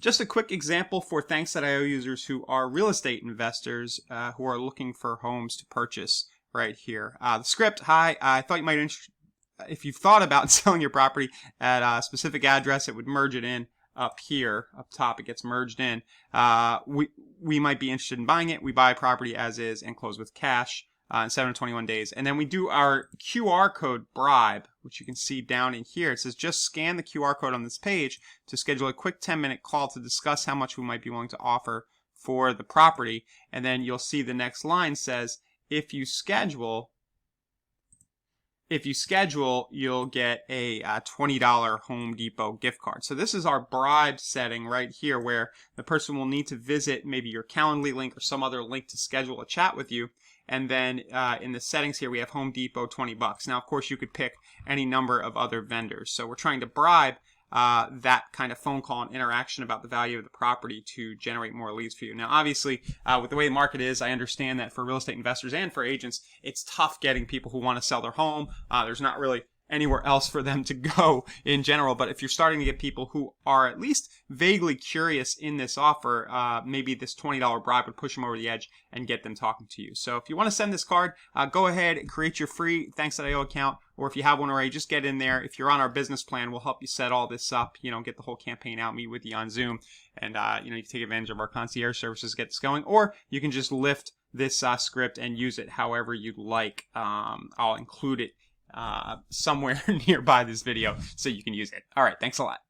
Just a quick example for Thanks.io users who are real estate investors who are looking for homes to purchase right here. The script, hi, I thought you might, if you've thought about selling your property at a specific address, it would merge it in up here, up top, it gets merged in. We might be interested in buying it. We buy a property as is and close with cash in 7 to 21 days. And then we do our QR code Bribe, which you can see down in here. It says just scan the QR code on this page to schedule a quick 10-minute call to discuss how much we might be willing to offer for the property. And then you'll see the next line says, if you schedule, you'll get a $20 Home Depot gift card. So this is our Bribe setting right here, where the person will need to visit maybe your Calendly link or some other link to schedule a chat with you. And then in the settings here, we have Home Depot, $20. Now, of course, you could pick any number of other vendors. So we're trying to bribe that kind of phone call and interaction about the value of the property to generate more leads for you. Now, obviously, with the way the market is, I understand that for real estate investors and for agents, it's tough getting people who want to sell their home. There's not really anywhere else for them to go in general. But if you're starting to get people who are at least vaguely curious in this offer, maybe this $20 bribe would push them over the edge and get them talking to you. So if you want to send this card, go ahead, create your free Thanks.io account, or if you have one already, just get in there. If you're on our business plan, we'll help you set all this up, get the whole campaign out, meet with you on Zoom, and you can take advantage of our concierge services, get this going, or you can just lift this script and use it however you'd like. I'll include it somewhere nearby this video so you can use it. All right, thanks a lot.